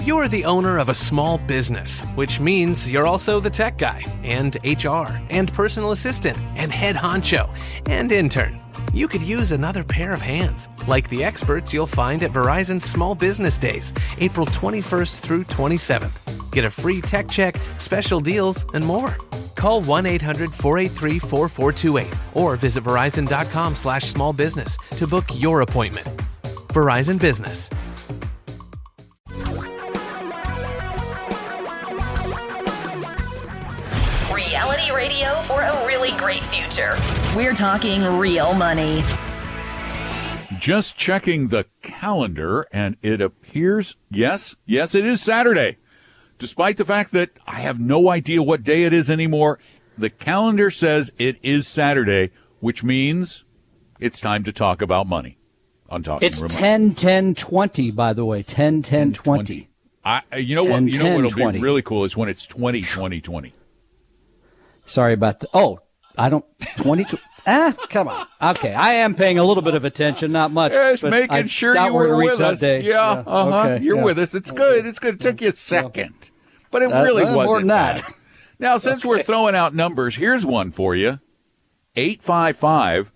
You're the owner of a small business, which means you're also the tech guy, and HR, and personal assistant, and head honcho, and intern. You could use another pair of hands, like the experts you'll find at Verizon Small Business Days, April 21st through 27th. Get a free tech check, special deals, and more. Call 1-800-483-4428 or visit verizon.com/smallbusiness to book your appointment. Verizon Business. Reality radio for a really great future. We're talking real money. Just checking the calendar, and it appears, yes, it is Saturday. Despite the fact that I have no idea what day it is anymore, the calendar says it is Saturday, which means it's time to talk about money. On Talking It's Real 10-10-20, by the way. 10-10-20. You know what what'll be really cool is when it's 20-20-20. Sorry about the. Oh, I don't. 20. Come on. Okay, I am paying a little bit of attention, not much. Just making sure you were with us. Yeah, Okay, you're with us. It's good. It's good. It took you a second, but it really wasn't more than that. bad. Now, since we're throwing out numbers, here's one for you: 855-935-TALK.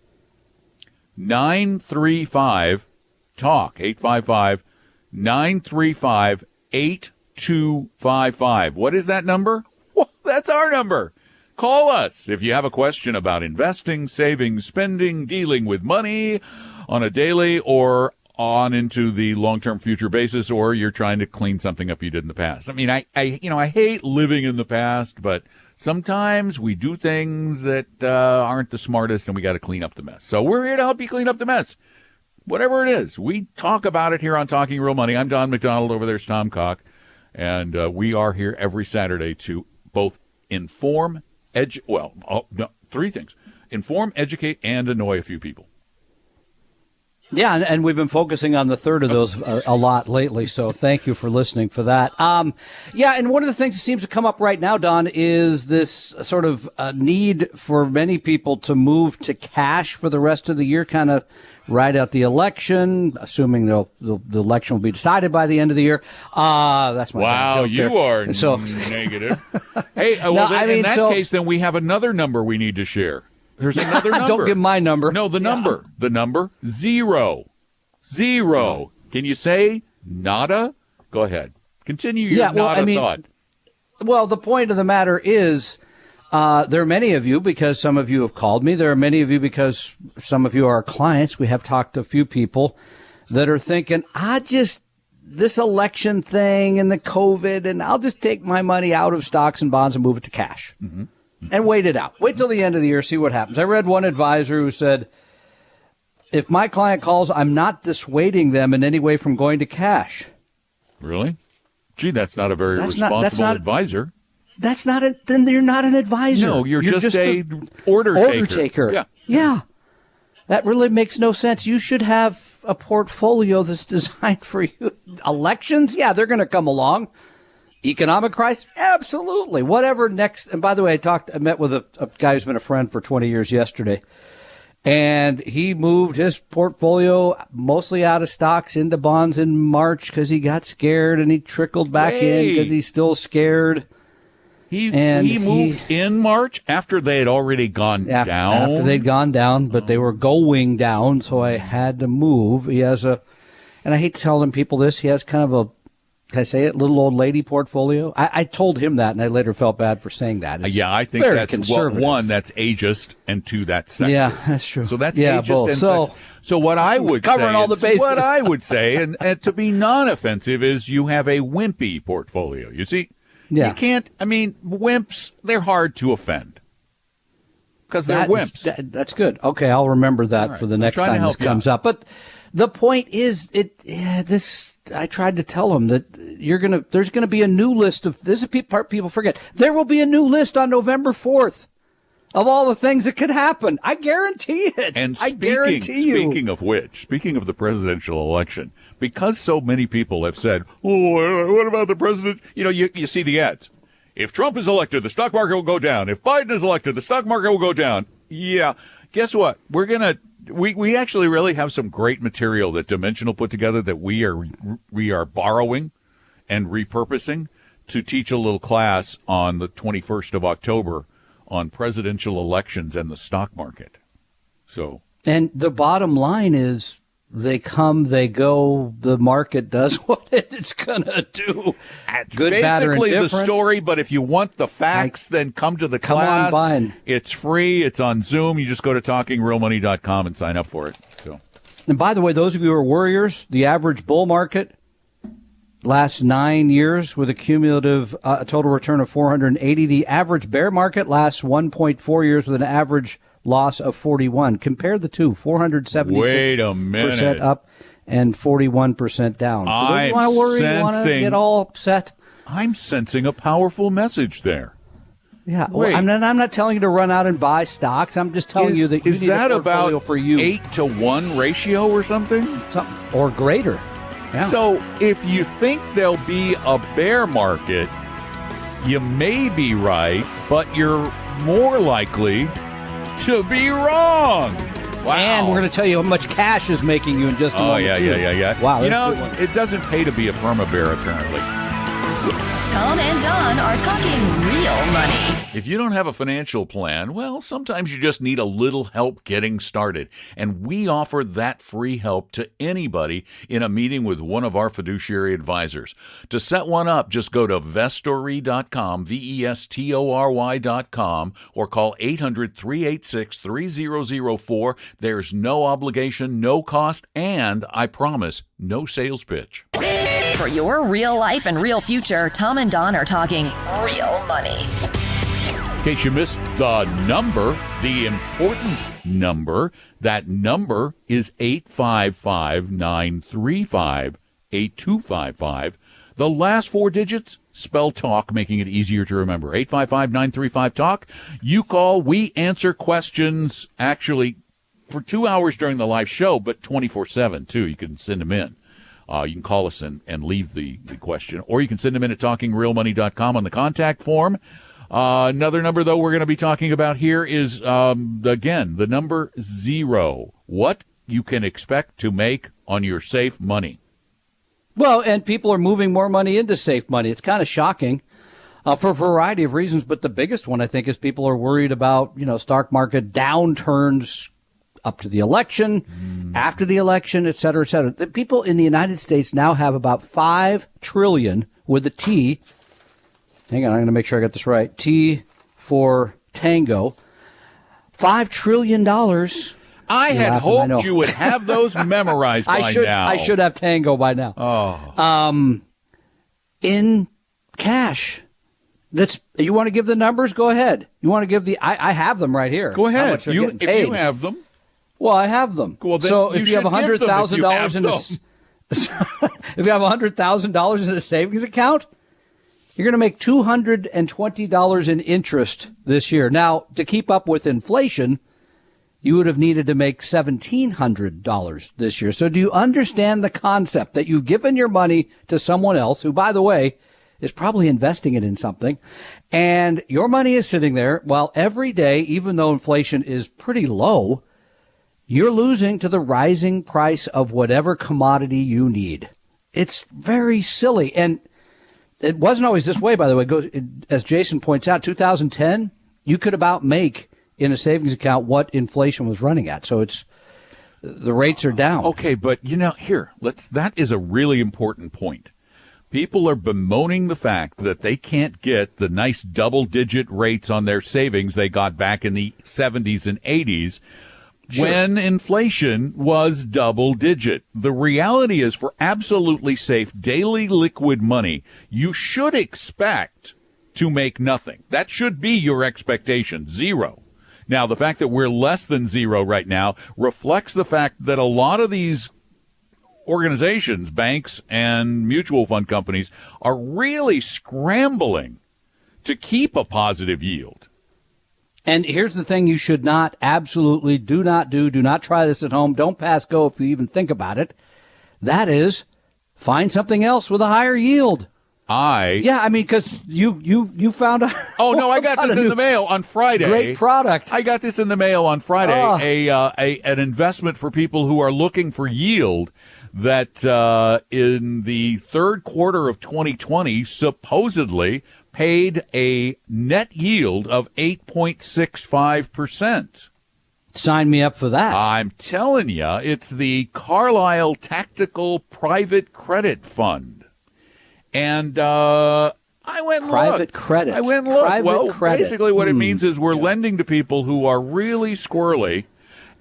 855-935-8255. What is that number? Well, that's our number. Call us if you have a question about investing, saving, spending, dealing with money on a daily or on into the long-term future basis, or you're trying to clean something up you did in the past. I mean, I hate living in the past, but sometimes we do things that aren't the smartest, and we got to clean up the mess. So we're here to help you clean up the mess. Whatever it is, we talk about it here on Talking Real Money. I'm Don McDonald. Over there's Tom Cock, and we are here every Saturday to both inform, three things: inform, educate, and annoy a few people. Yeah, and we've been focusing on the third of those a lot lately, so thank you for listening for that. Yeah, and one of the things that seems to come up right now, Don, is this sort of need for many people to move to cash for the rest of the year, kind of right out the election, assuming the election will be decided by the end of the year. That's my wow, joke you there. are so negative. Hey, in that case, then we have another number we need to share. There's another number. Don't give my number. No, the number. The number 0. Can you say nada? Go ahead. Continue your thought. Well, the point of the matter is, there are many of you, because some of you have called me. There are many of you because some of you are clients. We have talked to a few people that are thinking, this election thing and the COVID, and I'll just take my money out of stocks and bonds and move it to cash. Mm-hmm. And wait it out. Wait till the end of the year, see what happens. I read one advisor who said, if my client calls, I'm not dissuading them in any way from going to cash. Really? Gee, that's not a very responsible advisor. Then you're not an advisor. No, you're just a order taker. Yeah. That really makes no sense. You should have a portfolio that's designed for you. Elections? Yeah, they're going to come along. Economic crisis? Absolutely. Whatever next. And by the way, I met with a guy who's been a friend for 20 years yesterday, and he moved his portfolio mostly out of stocks into bonds in March because he got scared, and he trickled back in because he's still scared. He moved in March after they had already gone down? After they'd gone down, but they were going down, so I had to move. He has and I hate telling people this, he has kind of can I say it, little old lady portfolio? I told him that, and I later felt bad for saying that. I think that's conservative. One, that's ageist, and two, that's sexist. Yeah, that's true. So that's ageist both. and sexist. So what I would covering say, all the bases. What I would say, and to be non-offensive, is you have a wimpy portfolio. You see, you can't. I mean, wimps, they're hard to offend because they're wimps. That's good. Okay, I'll remember that for the next time this comes up. But the point is, I tried to tell him that there's gonna be a new list of this is part people forget. There will be a new list on November 4th of all the things that could happen. I guarantee it. And speaking of which, speaking of the presidential election, because so many people have said, "Oh, what about the president?" You see the ads. If Trump is elected, the stock market will go down. If Biden is elected, the stock market will go down. Yeah. Guess what? We actually really have some great material that Dimensional put together that we are borrowing and repurposing to teach a little class on the 21st of October on presidential elections and the stock market. So, and the bottom line is they come, they go, the market does what it's going to do. Good, bad, or indifferent. Basically the story, but if you want the facts, then come to the class. Come on by. It's free. It's on Zoom. You just go to talkingrealmoney.com and sign up for it. So. And by the way, those of you who are worriers, the average bull market lasts 9 years with a cumulative total return of 480. The average bear market lasts 1.4 years with an average loss of 41. Compare the two, 476% up and 41% down. I'm you want to worry? You want to get all upset? I'm sensing a powerful message there. Yeah, well, I'm not telling you to run out and buy stocks. I'm just telling you that you need a portfolio for you. 8-to-1 ratio or something? Or greater. Yeah. So if you think there'll be a bear market, you may be right, but you're more likely to be wrong. Wow. And we're going to tell you how much cash is making you in just a moment. Yeah. Wow. You know, it doesn't pay to be a perma-bear, apparently. Tom and Don are talking real money. If you don't have a financial plan, well, sometimes you just need a little help getting started. And we offer that free help to anybody in a meeting with one of our fiduciary advisors. To set one up, just go to vestory.com, vestory.com, or call 800-386-3004. There's no obligation, no cost, and I promise, no sales pitch. For your real life and real future, Tom and Don are talking real money. In case you missed the number, the important number, that number is 855-935-8255. The last four digits spell TALK, making it easier to remember. 855-935-TALK. You call, we answer questions actually for 2 hours during the live show, but 24/7 too. You can send them in. You can call us and leave the question, or you can send them in at talkingrealmoney.com on the contact form. Another number, though, we're going to be talking about here is, again, the number 0. What you can expect to make on your safe money. Well, and people are moving more money into safe money. It's kind of shocking for a variety of reasons, but the biggest one, I think, is people are worried about, stock market downturns up to the election, after the election, et cetera, et cetera. The people in the United States now have about $5 trillion with a T. Hang on, I'm going to make sure I got this right. T for Tango. $5 trillion. I had hoped you would have those memorized by now. I should have Tango by now. Oh. In cash. You want to give the numbers? Go ahead. You want to give I have them right here. Go ahead. If you have them. Well, I have them. Well, then so if you have $100,000 in if you have $100,000 in a savings account, you're going to make $220 in interest this year. Now, to keep up with inflation, you would have needed to make $1,700 this year. So do you understand the concept that you've given your money to someone else who, by the way, is probably investing it in something, and your money is sitting there while every day, even though inflation is pretty low, you're losing to the rising price of whatever commodity you need. It's very silly. And it wasn't always this way, by the way. As Jason points out, 2010, you could about make in a savings account what inflation was running at. So the rates are down. Okay, but that is a really important point. People are bemoaning the fact that they can't get the nice double-digit rates on their savings they got back in the 70s and 80s. Sure. When inflation was double-digit. The reality is, for absolutely safe daily liquid money, you should expect to make nothing. That should be your expectation, 0. Now, the fact that we're less than 0 right now reflects the fact that a lot of these organizations, banks and mutual fund companies, are really scrambling to keep a positive yield. And here's the thing you should not, absolutely do not try this at home. Don't pass go if you even think about it. That is, find something else with a higher yield. Because you found out. Oh, no, I got this in the mail on Friday. Great product. I got this in the mail on Friday. An investment for people who are looking for yield that in the third quarter of 2020 supposedly paid a net yield of 8.65%. Sign me up for that. I'm telling you, it's the Carlyle Tactical Private Credit Fund. And I went and Private looked. credit. I went and looked. Private well, credit. basically what it means is we're lending to people who are really squirrely.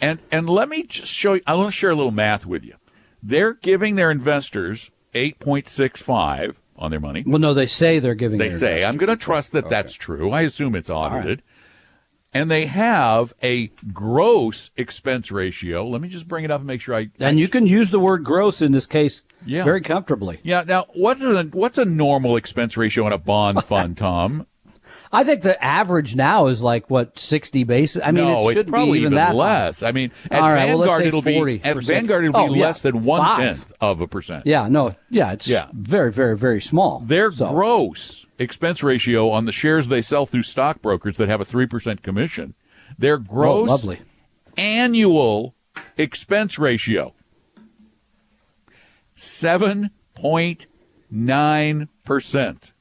And let me just show you, I want to share a little math with you. They're giving their investors 8.65 on their money. Well, no, they say they're giving. They say, investors. I'm going to trust that that's true. I assume it's audited. Right. And they have a gross expense ratio. Let me just bring it up and make sure And you can use the word gross in this case Yeah. very comfortably. Yeah. Now, what's a normal expense ratio in a bond fund, Tom? I think the average now is like, 60 basis? I mean, no, it it's shouldn't probably be even even that less. I mean, at All right, well, let's Vanguard, say it'll 40%. be at Vanguard it'll be less than 1/10 of a percent. Yeah, no, yeah, it's very, very, very small. Their gross expense ratio on the shares they sell through stockbrokers that have a 3% commission, their gross lovely. annual expense ratio, 7.9%.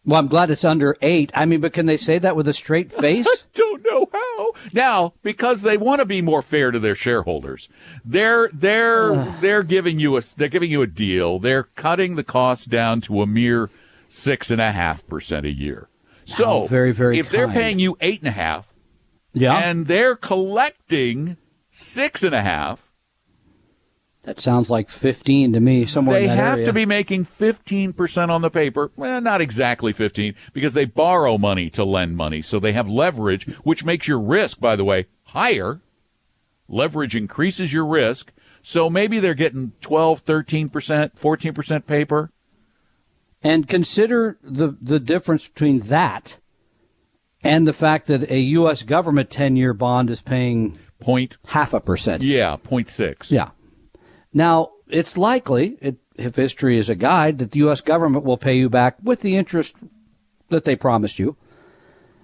Well, I'm glad it's under 8. I mean, but can they say that with a straight face? Don't know how. Now, because they want to be more fair to their shareholders, they're giving you a deal. They're cutting the costs down to a mere 6.5% a year. So, very, very if they're kind. paying you 8.5, Yeah. and they're collecting 6.5, That sounds like 15 to me, somewhere they in that have area. to be making 15% on the paper. Well, not exactly 15, because they borrow money to lend money. So they have leverage, which makes your risk, by the way, higher. Leverage increases your risk. So maybe they're getting 12, 13%, 14% paper. And consider the difference between that and the fact that a U.S. government 10-year bond is paying 0.5%. Yeah, 0.6. Yeah. Now, it's likely, if history is a guide, that the U.S. government will pay you back with the interest that they promised you.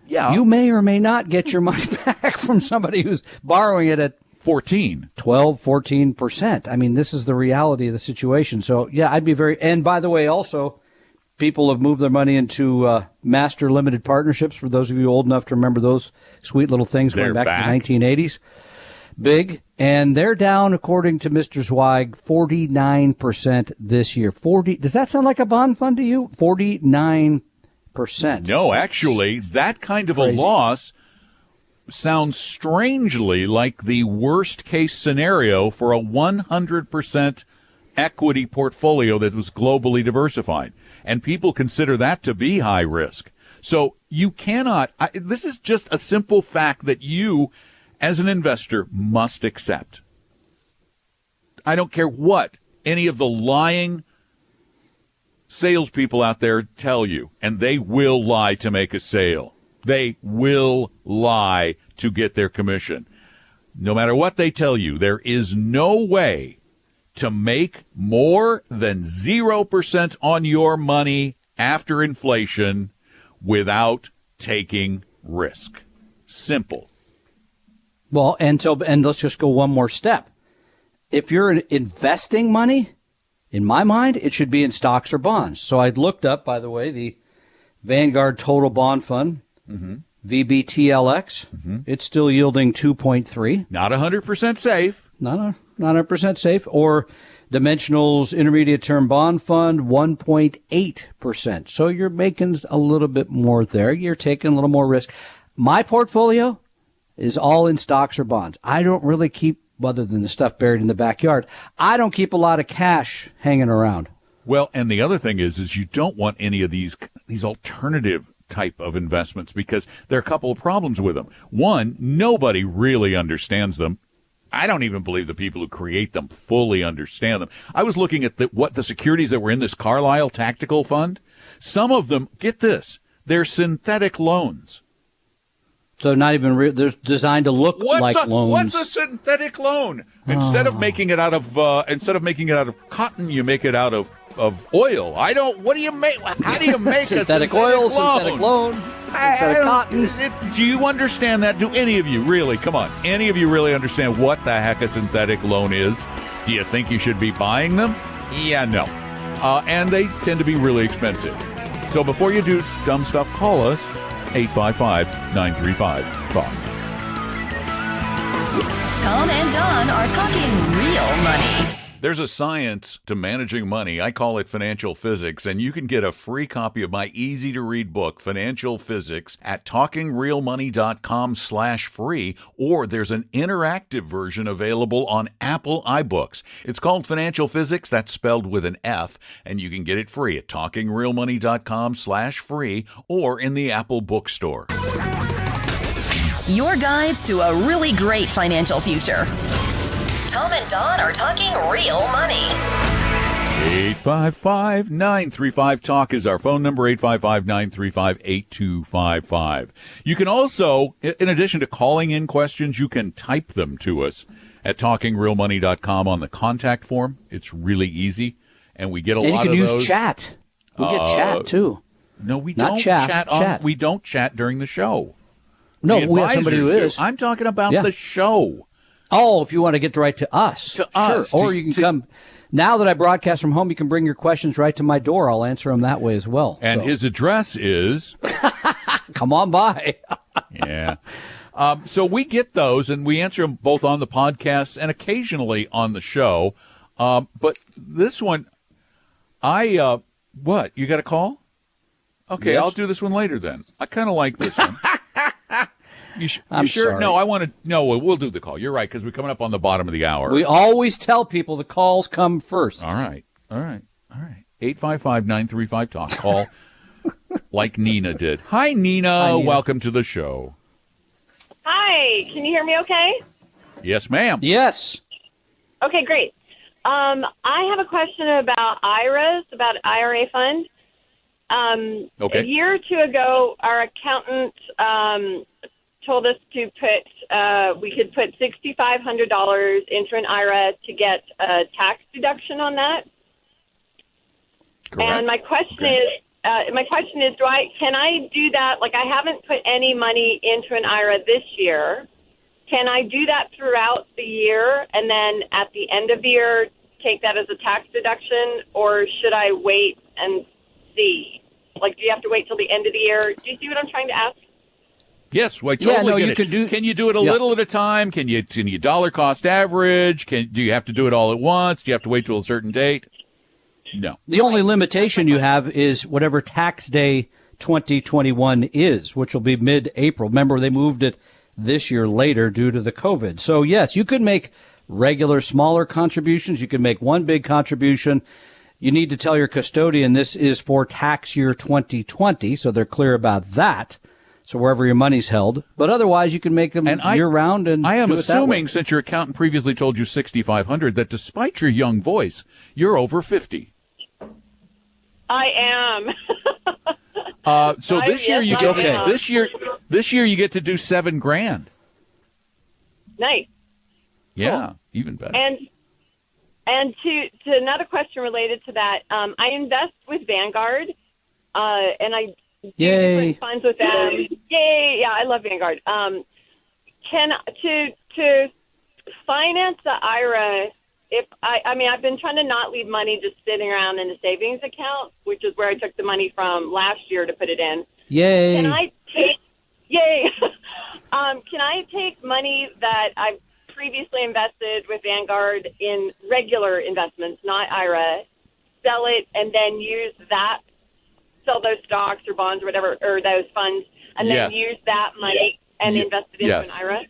Yeah. You may or may not get your money back from somebody who's borrowing it at 12, 14%. I mean, this is the reality of the situation. So, yeah, I'd be very – and by the way, also, people have moved their money into master limited partnerships, for those of you old enough to remember those sweet little things going back to the 1980s. Big. And they're down, according to Mr. Zweig, 49% this year. Does that sound like a bond fund to you? 49%. No, actually, that kind of Crazy. a loss sounds strangely like the worst case scenario for a 100% equity portfolio that was globally diversified. And people consider that to be high risk. So you cannot, this is just a simple fact that you, as an investor, must accept. I don't care what any of the lying salespeople out there tell you, and they will lie to make a sale. They will lie to get their commission. No matter what they tell you, there is no way to make more than 0% on your money after inflation without taking risk. Simple. Well, and let's just go one more step. If you're investing money, in my mind, it should be in stocks or bonds. So I'd looked up, by the way, the Vanguard Total Bond Fund, VBTLX. It's still yielding 2.3. Not 100% safe. Not 100% safe. Or Dimensional's Intermediate Term Bond Fund, 1.8%. So you're making a little bit more there. You're taking a little more risk. My portfolio is all in stocks or bonds. I don't really keep, other than the stuff buried in the backyard, I don't keep a lot of cash hanging around. Well, and the other thing is you don't want any of these alternative type of investments because there are a couple of problems with them. One, nobody really understands them. I don't even believe the people who create them fully understand them. I was looking at what the securities that were in this Carlyle Tactical Fund. Some of them, get this, they're synthetic loans. So not even they're designed to look like loans. What's a synthetic loan? Instead of making it out of cotton, you make it out of of oil. What do you make? How do you make synthetic a oil, loan? synthetic loan, synthetic cotton? Do you understand that? Do any of you really? Come on. Any of you really understand what the heck a synthetic loan is? Do you think you should be buying them? Yeah, no. And they tend to be really expensive. So before you do dumb stuff, call us 855-935-TALK. Tom and Don are talking real money. There's a science to managing money. I call it financial physics, and you can get a free copy of my easy-to-read book, Financial Physics, at talkingrealmoney.com/free, or there's an interactive version available on Apple iBooks. It's called Financial Physics, that's spelled with an F, and you can get it free at talkingrealmoney.com/free or in the Apple bookstore. Your guides to a really great financial future. Tom and Don are talking real money. 855-935-TALK is our phone number, 855-935-8255. You can also, in addition to calling in questions, you can type them to us at talkingrealmoney.com on the contact form. It's really easy, and we get a lot of those. And you can use chat. We get chat, too. No, we Not don't chat. We don't chat during the show. No, we have somebody who is. I'm talking about the show. Oh, if you want to get right to us. To us. Or you can come. Now that I broadcast from home, you can bring your questions right to my door. I'll answer them that way as well. And his address is? Come on by. Yeah. So we get those, and we answer them both on the podcast and occasionally on the show. But this one, what? You got a call? Okay, yes. I'll do this one later then. I kind of like this one. I'm sure? sorry. No, we'll do the call. You're right, because we're coming up on the bottom of the hour. We always tell people the calls come first. All right. 855-935-TALK. Call like Nina did. Hi, Nina. Welcome to the show. Hi. Can you hear me okay? Yes, ma'am. Yes. Okay, great. I have a question about IRAs, about IRA fund. Okay. A year or two ago, our accountant told us to we could put $6,500 into an IRA to get a tax deduction on that. Correct. And my question is, can I do that? Like, I haven't put any money into an IRA this year. Can I do that throughout the year and then at the end of the year take that as a tax deduction, or should I wait and see? Like, do you have to wait till the end of the year? Do you see what I'm trying to ask? Yes, well, I totally get it. Can you do it a little at a time? Can you dollar cost average? Do you have to do it all at once? Do you have to wait till a certain date? No. The only limitation you have is whatever tax day 2021 is, which will be mid-April. Remember, they moved it this year later due to the COVID. So, yes, you could make regular smaller contributions. You could make one big contribution. You need to tell your custodian this is for tax year 2020, so they're clear about that. So wherever your money's held, but otherwise you can make them year-round. And I am assuming, since your accountant previously told you $6,500, that despite your young voice, you're over 50. I am. So this year you get this year you get to do $7,000. Nice. Yeah, cool. Even better. And to another question related to that, I invest with Vanguard, and I. Yay! Different funds with them. Yay! Yeah, I love Vanguard. To finance the IRA, I've been trying to not leave money just sitting around in a savings account, which is where I took the money from last year to put it in. Yay! Can I take money that I've previously invested with Vanguard in regular investments, not IRA, sell it, and then sell those stocks or bonds or whatever, or those funds, and then use that money and invest it into an IRA?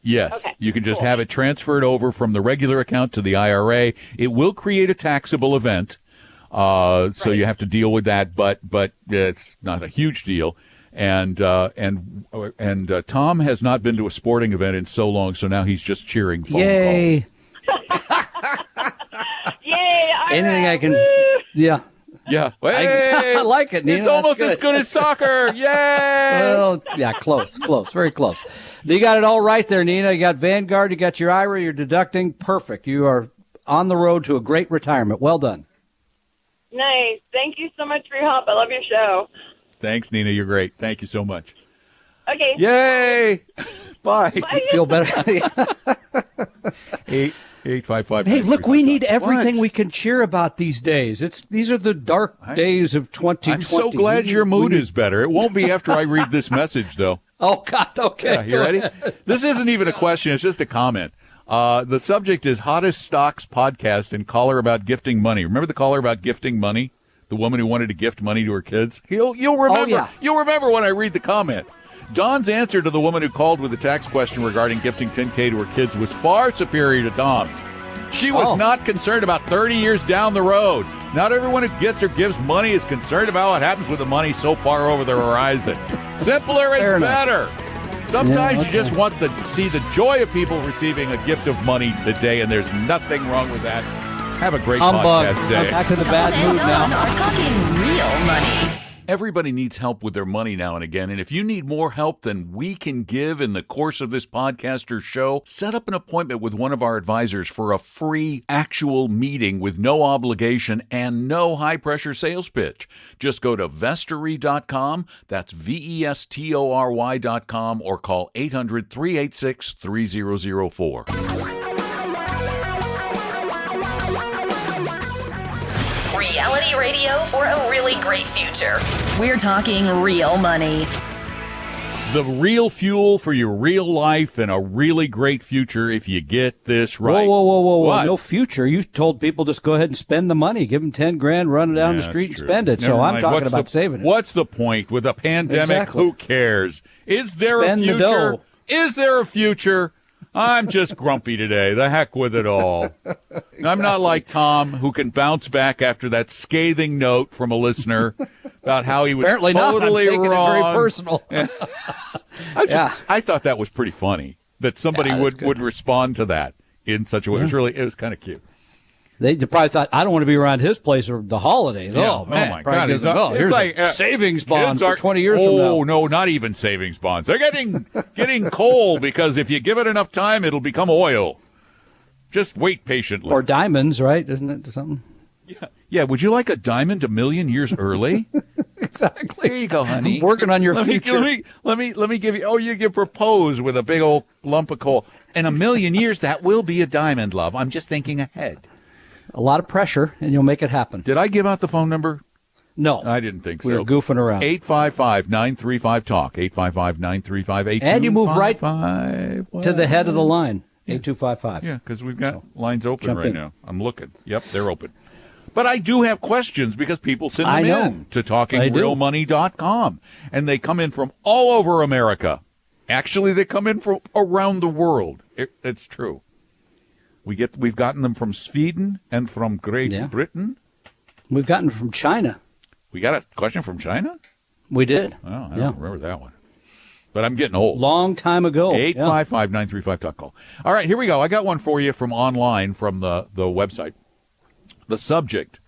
Yes. Okay, you can just have it transferred over from the regular account to the IRA. It will create a taxable event, so you have to deal with that, but it's not a huge deal. And Tom has not been to a sporting event in so long, so now he's just cheering phone Yay! Yay! Anything I can, Yeah. Hey, I like it, Nina. It's almost as good as soccer. Yay! Well, yeah, close, very close. You got it all right there, Nina. You got Vanguard, you got your IRA, you're deducting. Perfect. You are on the road to a great retirement. Well done. Nice. Thank you so much for your help. I love your show. Thanks, Nina. You're great. Thank you so much. Okay. Yay! Bye. Bye. Feel better. 855. Hey, look, we need everything we can cheer about these days. These are the dark days of 2020. I'm so glad your mood is better. It won't be after I read this message, though. Oh, God, okay. Yeah, you ready? This isn't even a question. It's just a comment. The subject is Hottest Stocks Podcast and caller about gifting money. Remember the caller about gifting money? The woman who wanted to gift money to her kids? You'll remember. Oh, yeah. You'll remember when I read the comment. Don's answer to the woman who called with a tax question regarding gifting $10K to her kids was far superior to Tom's. She was not concerned about 30 years down the road. Not everyone who gets or gives money is concerned about what happens with the money so far over the horizon. Simpler is better. Sometimes you just want to see the joy of people receiving a gift of money today, and there's nothing wrong with that. Have a great podcast day. I'm back in the bad mood now. Are talking real money. Everybody needs help with their money now and again, and if you need more help than we can give in the course of this podcast or show, set up an appointment with one of our advisors for a free actual meeting with no obligation and no high-pressure sales pitch. Just go to vestory.com, that's VESTORY.com, or call 800-386-3004. Reality radio for a really great future. We're talking real money. The real fuel for your real life and a really great future if you get this right. Whoa. What? No future. You told people just go ahead and spend the money. Give them 10 grand, run it down the street and spend it. So I'm talking about saving it. What's the point? With a pandemic, Exactly. who cares? Is there Spend a the future? dough. Is there a future? I'm just grumpy today. The heck with it all. I'm not like Tom, who can bounce back after that scathing note from a listener about how he was Apparently totally not. I'm taking wrong. it very personal. I thought that was pretty funny that somebody would respond to that in such a way. It was kind of cute. They probably thought, I don't want to be around his place or the holidays. Yeah. Oh, man. my Probably God. gives them, here's like a savings bond for 20 years from from now. Oh, no, not even savings bonds. They're getting coal because if you give it enough time, it'll become oil. Just wait patiently. Or diamonds, right? Isn't it something? Yeah. Would you like a diamond a million years early? Exactly. Here you go, honey. I'm working on your future. Let me give you. Oh, you get propose with a big old lump of coal. In a million years, that will be a diamond, love. I'm just thinking ahead. A lot of pressure, and you'll make it happen. Did I give out the phone number? No. I didn't think so. We were goofing around. 855-935-TALK. 855-935-8255. And you move right to the head of the line, 8255. Yeah, because we've got lines open jump right in. now. I'm looking. Yep, they're open. But I do have questions because people send them I know. in to talkingrealmoney.com. And they come in from all over America. Actually, they come in from around the world. It's true. We've gotten them from Sweden and from Great Britain. We've gotten from China. We got a question from China? We did. Oh, I don't remember that one. But I'm getting old. Long time ago. 855-935-TALK. All right, here we go. I got one for you from online, from the website. The subject,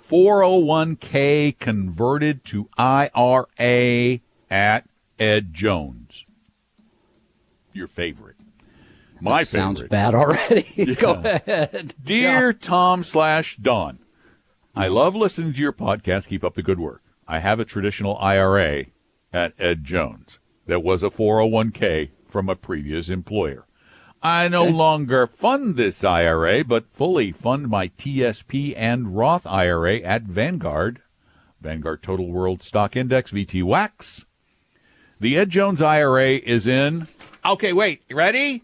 401k converted to IRA at Ed Jones. Your favorite. My favorite. Sounds bad already. Go ahead. Dear Tom/Don, I love listening to your podcast. Keep up the good work. I have a traditional IRA at Ed Jones that was a 401k from a previous employer. I no longer fund this IRA, but fully fund my TSP and Roth IRA at Vanguard Total World Stock Index, VTWAX. The Ed Jones IRA is in... Okay, wait. You ready?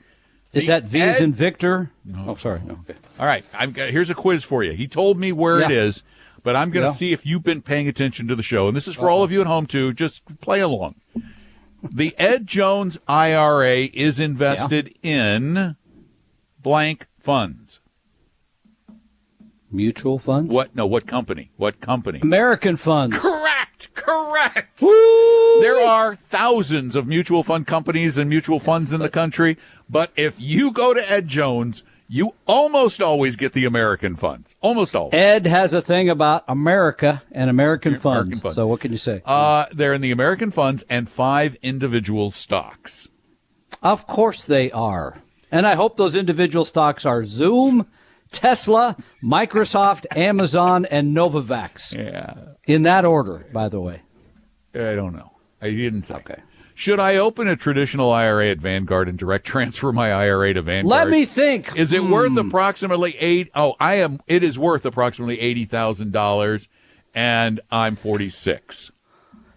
Is that V as in Victor? No. Oh, sorry. No, okay. All right. Here's a quiz for you. He told me where it is, but I'm going to see if you've been paying attention to the show. And this is for all of you at home, too. Just play along. The Ed Jones IRA is invested in blank funds. Mutual funds? What? No, what company? What company? American funds. Correct. Woo! There are thousands of mutual fund companies and mutual funds in the country, but if you go to Ed Jones, you almost always get the American funds. Almost always. Ed has a thing about America and American funds. So what can you say? They're in the American funds and 5 individual stocks. Of course they are. And I hope those individual stocks are Zoom, Tesla, Microsoft, Amazon, and Novavax. Yeah. In that order, by the way. I don't know. I didn't say. Okay. Should I open a traditional IRA at Vanguard and direct transfer my IRA to Vanguard? Let me think. Is it worth approximately it is worth approximately $80,000, and I'm 46.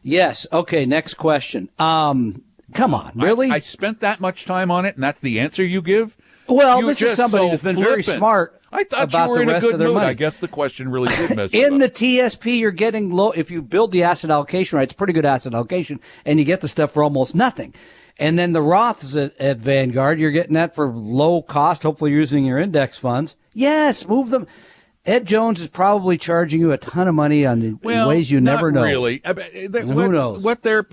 Yes. Okay. Next question. Come on. Really? I spent that much time on it, and that's the answer you give? Well, You're this is just somebody so who's been very flippant. smart. I thought about you were the in a rest good of their mood. money. I guess the question really did mess you In up. the TSP, you're getting low. If you build the asset allocation right, it's pretty good asset allocation, and you get the stuff for almost nothing. And then the Roths at Vanguard, you're getting that for low cost. Hopefully, you're using your index funds. Yes, move them. Ed Jones is probably charging you a ton of money in ways you never know. Really. Who knows? What they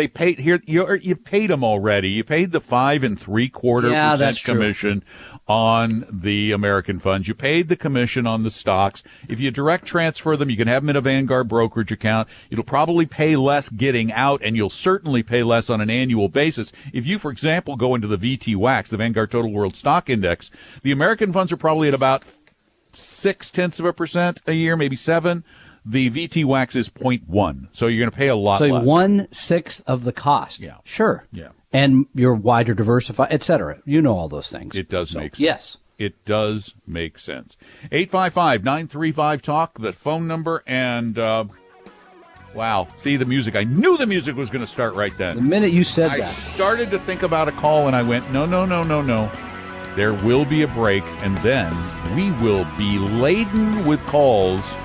paid here, you paid them already. You paid the 5 3/4% commission on the American funds. You paid the commission on the stocks. If you direct transfer them, you can have them in a Vanguard brokerage account. You'll probably pay less getting out, and you'll certainly pay less on an annual basis. If you, for example, go into the VTWAX, the Vanguard Total World Stock Index, the American funds are probably at about 0.6% a year, maybe 7. The VTWAX is 0.1, so you're going to pay a lot less. So 1/6 of the cost. Yeah. Sure. Yeah. And you're wider diversified, et cetera. You know all those things. It does make sense. Yes. It does make sense. 855-935-TALK, the phone number, and wow. See the music. I knew the music was going to start right then. The minute you said I that. started to think about a call, and I went, no. There will be a break, and then we will be laden with calls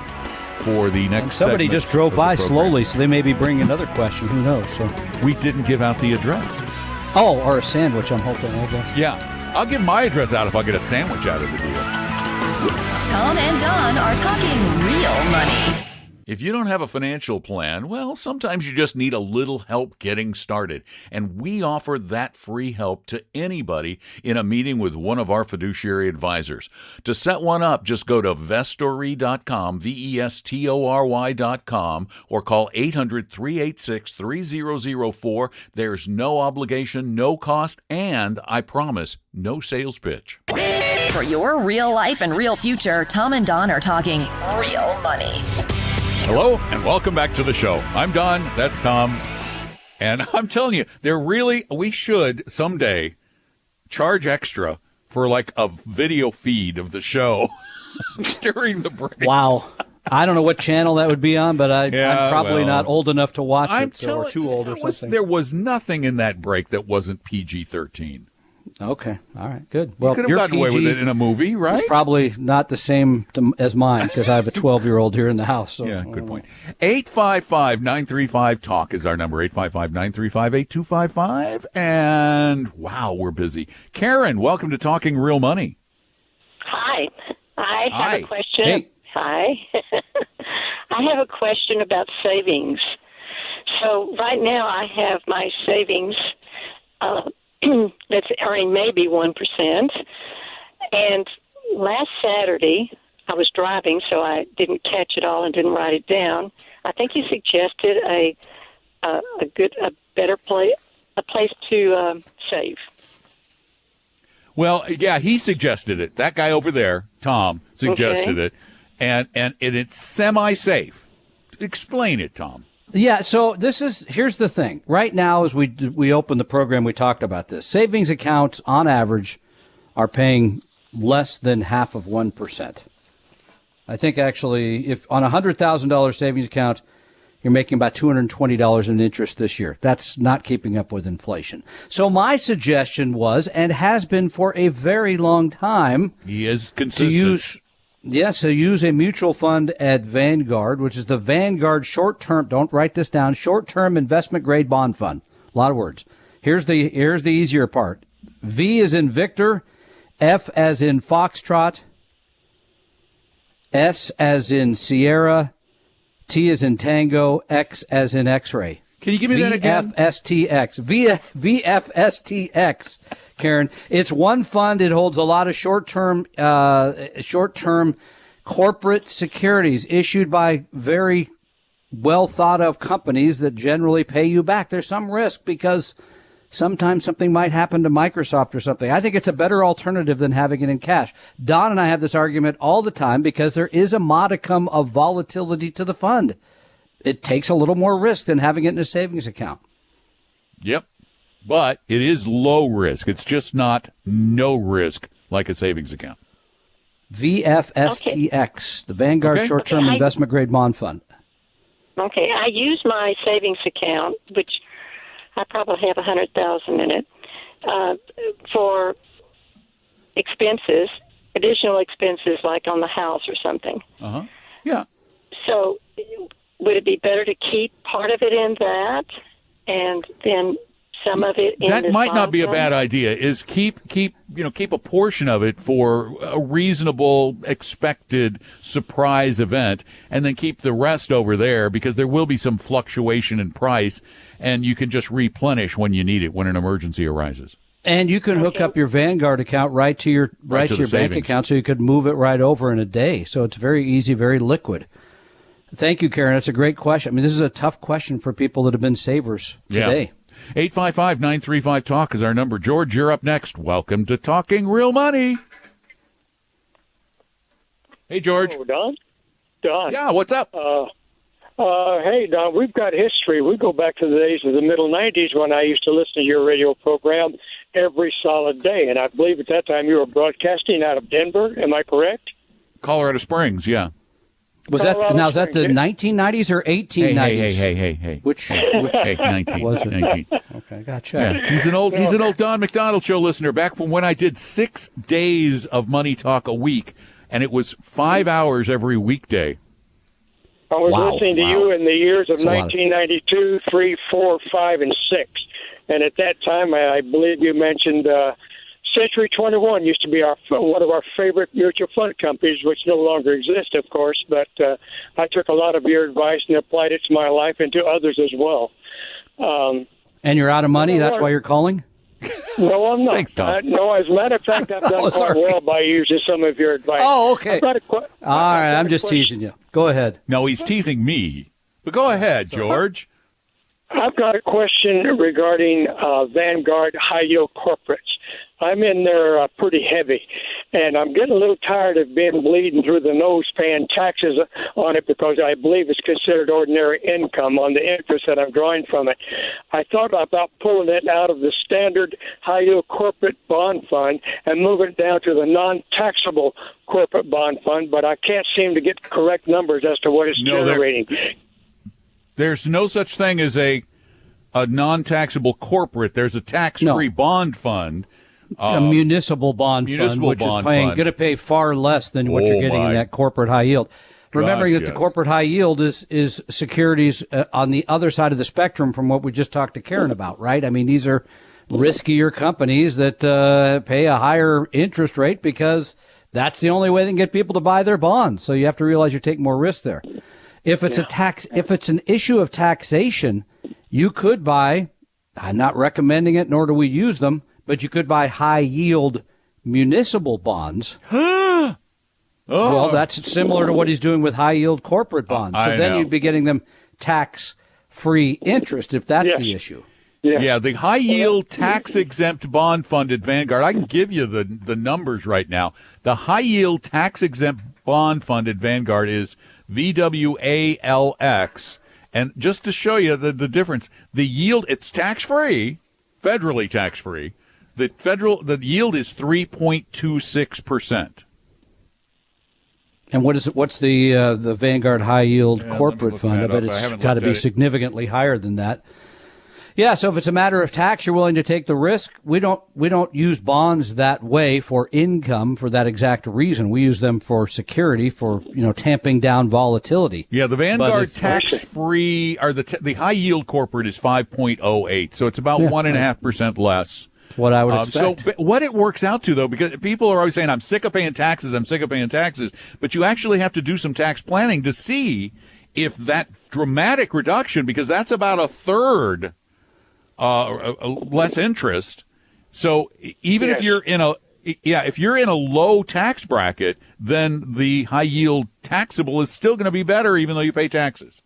for the next Somebody segment just drove of by the program. slowly, so they may be bringing another question. Who knows? So, We didn't give out the address. oh, or a sandwich, I'm hoping, I guess. Yeah. I'll give my address out if I get a sandwich out of the deal. Tom and Don are talking real money. If you don't have a financial plan, well, sometimes you just need a little help getting started. And we offer that free help to anybody in a meeting with one of our fiduciary advisors. To set one up, just go to vestory.com, vestory.com, or call 800-386-3004. There's no obligation, no cost, and I promise, no sales pitch. For your real life and real future, Tom and Don are talking real money. Hello, and welcome back to the show. I'm Don, that's Tom, and I'm telling you, we should someday charge extra for like a video feed of the show during the break. Wow. I don't know what channel that would be on, but I'm probably not old enough to watch it, or too old or something. There was nothing in that break that wasn't PG-13. Okay. All right. Good. Well, You could have your gotten away with it in a movie, right? It's probably not the same as mine because I have a 12-year-old here in the house. So, Yeah, good point. 855-935-TALK is our number, 855-935-8255. And, wow, we're busy. Karen, welcome to Talking Real Money. Hi. I have a question. Hey. Hi. I have a question about savings. So right now I have my savings that's earning maybe 1%. And last Saturday, I was driving, so I didn't catch it all and didn't write it down. I think you suggested a better place to save. Well, yeah, he suggested it. That guy over there, Tom, suggested it. And it's semi-safe. Explain it, Tom. Yeah, so here's the thing. Right now, as we opened the program, we talked about this. Savings accounts, on average, are paying less than half of 1%. I think, actually, if on a $100,000 savings account, you're making about $220 in interest this year. That's not keeping up with inflation. So my suggestion was, and has been for a very long time, He is consistent. to use a mutual fund at Vanguard, which is the Vanguard short-term, don't write this down, short-term investment grade bond fund. A lot of words. Here's the easier part. V as in Victor, F as in Foxtrot, S as in Sierra, T as in Tango, X as in X-ray. Can you give me that again? VFSTX. VFSTX, Karen. It's one fund. It holds a lot of short-term corporate securities issued by very well thought of companies that generally pay you back. There's some risk because Sometimes something might happen to Microsoft or something. I think it's a better alternative than having it in cash. Don and I have this argument all the time because there is a modicum of volatility to the fund. It takes a little more risk than having it in a savings account. Yep. But it is low risk. It's just not no risk like a savings account. VFSTX, the Vanguard Short-Term Investment Grade Bond Fund. Okay, I use my savings account, which I probably have 100,000 in it, for expenses, additional expenses like on the house or something. Yeah. So would it be better to keep part of it in that and then some of it in that this might not be a bond bad fund? idea. Is keep a portion of it for a reasonable expected surprise event, and then keep the rest over there because there will be some fluctuation in price, and you can just replenish when you need it when an emergency arises. And you can hook up your Vanguard account right to your bank savings account, so you could move it right over in a day. So it's very easy, very liquid. Thank you, Karen. That's a great question. I mean, this is a tough question for people that have been savers today. 855-935-TALK is our number. George, you're up next. Welcome to Talking Real Money. Hey, George. Oh, Don? Don. Yeah, what's up? Hey, Don, we've got history. We go back to the days of the middle 90s when I used to listen to your radio program every solid day. And I believe at that time you were broadcasting out of Denver. Am I correct? Colorado Springs, yeah. Was that the 1990s or 1890s? Hey. Which Hey, 19. was it? 19. Okay, gotcha. Yeah, he's an old Don McDonald Show listener back from when I did 6 days of Money Talk a week, and it was 5 hours every weekday. I was listening to you in the years of That's a lot. 1992, 3, 4, 5, and 6. And at that time, I believe you mentioned Century 21 used to be one of our favorite mutual fund companies, which no longer exist, of course. But I took a lot of your advice and applied it to my life and to others as well. And you're out of money? That's why you're calling? No, I'm not. Thanks, Tom. No, as a matter of fact, I've done quite well by using some of your advice. Oh, okay. I've got All right, I'm just teasing you. Go ahead. No, he's teasing me. But go ahead, George. I've got a question regarding Vanguard high-yield corporates. I'm in there pretty heavy, and I'm getting a little tired of being bleeding through the nose paying taxes on it because I believe it's considered ordinary income on the interest that I'm drawing from it. I thought about pulling it out of the standard high-yield corporate bond fund and moving it down to the non-taxable corporate bond fund, but I can't seem to get correct numbers as to what it's generating. There's no such thing as a non-taxable corporate. There's a tax-free bond fund. A municipal bond fund, which is going to pay far less than what you're getting in that corporate high yield. Remembering that the corporate high yield is securities on the other side of the spectrum from what we just talked to Karen about, right? I mean, these are riskier companies that pay a higher interest rate because that's the only way they can get people to buy their bonds. So you have to realize you're taking more risk there. If it's if it's an issue of taxation, you could buy, I'm not recommending it, nor do we use them, but you could buy high-yield municipal bonds. Well, that's similar to what he's doing with high-yield corporate bonds. So then you'd be getting them tax-free interest if that's the issue. Yeah, the high-yield tax-exempt bond fund at Vanguard, I can give you the numbers right now. The high-yield tax-exempt bond fund at Vanguard is VWALX. And just to show you the difference, the yield, it's tax-free, federally tax-free. The yield is 3.26%. And what's the Vanguard high yield corporate fund? I bet it's got to be significantly higher than that. Yeah, so if it's a matter of tax, you're willing to take the risk. We don't use bonds that way for income for that exact reason. We use them for security, for tamping down volatility. Yeah, the Vanguard tax-free or the high yield corporate is 5.08, so it's about 1.5% less. That's what I would expect. So what it works out to, though, because people are always saying, I'm sick of paying taxes, but you actually have to do some tax planning to see if that dramatic reduction, because that's about a third less interest. So even if you're in a low tax bracket, then the high yield taxable is still going to be better, even though you pay taxes.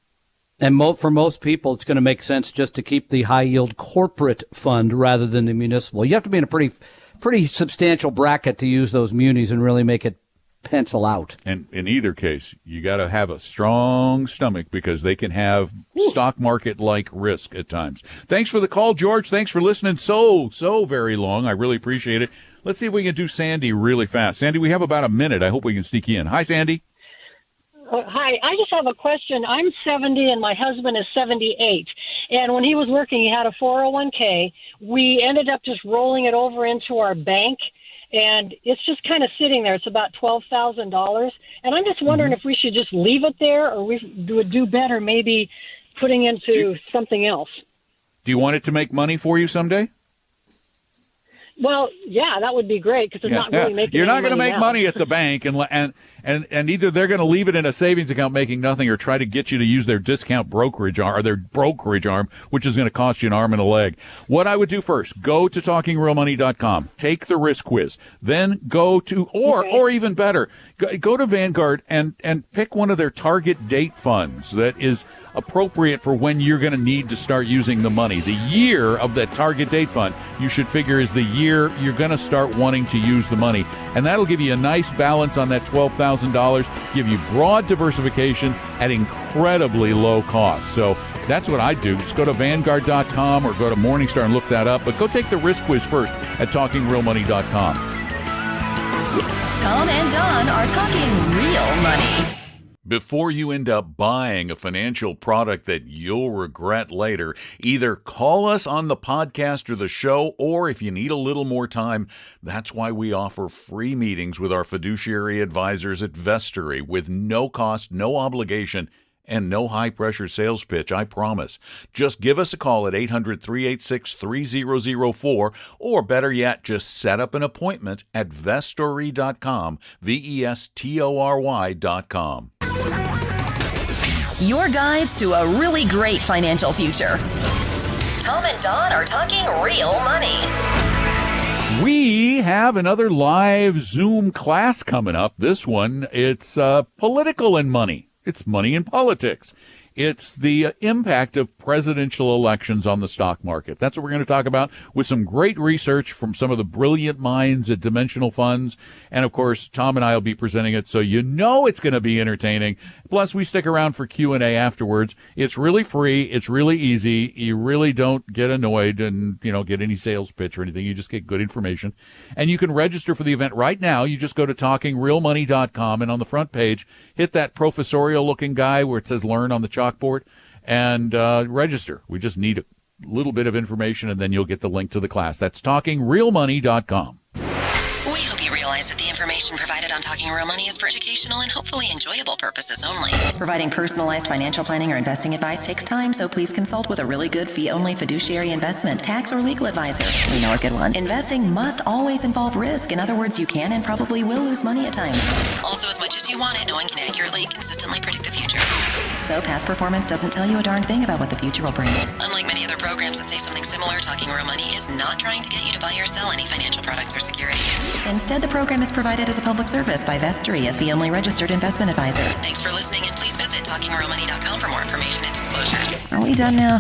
And for most people, it's going to make sense just to keep the high-yield corporate fund rather than the municipal. You have to be in a pretty substantial bracket to use those munis and really make it pencil out. And in either case, you got to have a strong stomach because they can have stock market-like risk at times. Thanks for the call, George. Thanks for listening so very long. I really appreciate it. Let's see if we can do Sandy really fast. Sandy, we have about a minute. I hope we can sneak you in. Hi, Sandy. Hi, I just have a question. I'm 70 and my husband is 78. And when he was working, he had a 401k. We ended up just rolling it over into our bank, and it's just kind of sitting there. It's about $12,000. And I'm just wondering if we should just leave it there, or we would do better maybe putting into something else. Do you want it to make money for you someday? Well, yeah, that would be great because it's not really making. You're not going to make now. money at the bank, and either they're going to leave it in a savings account making nothing, or try to get you to use their discount brokerage arm, or their brokerage arm, which is going to cost you an arm and a leg. What I would do first: go to TalkingRealMoney.com, take the risk quiz, then go to, or even better, go to Vanguard and pick one of their target date funds that is appropriate for when you're going to need to start using the money. The year of that target date fund, you should figure, is the year you're going to start wanting to use the money. And that'll give you a nice balance on that $12,000, give you broad diversification at incredibly low cost. So that's what I do. Just go to Vanguard.com or go to Morningstar and look that up. But go take the risk quiz first at TalkingRealMoney.com. Tom and Don are talking real money. Before you end up buying a financial product that you'll regret later, either call us on the podcast or the show, or if you need a little more time, that's why we offer free meetings with our fiduciary advisors at Vestory with no cost, no obligation, and no high-pressure sales pitch, I promise. Just give us a call at 800-386-3004, or better yet, just set up an appointment at Vestory.com, Vestory.com. Your guides to a really great financial future. Tom and Don are talking real money. We have another live Zoom class coming up. This one, it's political and money. It's money in politics. It's the impact of presidential elections on the stock market. That's what we're going to talk about with some great research from some of the brilliant minds at Dimensional Funds. And, of course, Tom and I will be presenting it, so you know it's going to be entertaining. Plus, we stick around for Q&A afterwards. It's really free. It's really easy. You really don't get annoyed and, get any sales pitch or anything. You just get good information. And you can register for the event right now. You just go to TalkingRealMoney.com, and on the front page, hit that professorial-looking guy where it says Learn on the chalkboard, and register. We just need a little bit of information, and then you'll get the link to the class. That's TalkingRealMoney.com. We hope you realize that the information provided on Talking Real Money is for educational and hopefully enjoyable purposes only. Providing personalized financial planning or investing advice takes time, so please consult with a really good fee-only fiduciary investment, tax, or legal advisor. We know a good one. Investing must always involve risk. In other words, you can and probably will lose money at times. Also, as much as you want it, no one can accurately, consistently predict the future. So past performance doesn't tell you a darn thing about what the future will bring. Unlike many other programs that say something similar, Talking Real Money is not trying to get you to buy or sell any financial products or securities. Instead, the program is provided as a public service by Vestory, a fee-only registered investment advisor. Thanks for listening, and please visit TalkingRealMoney.com for more information and disclosures. Are we done now?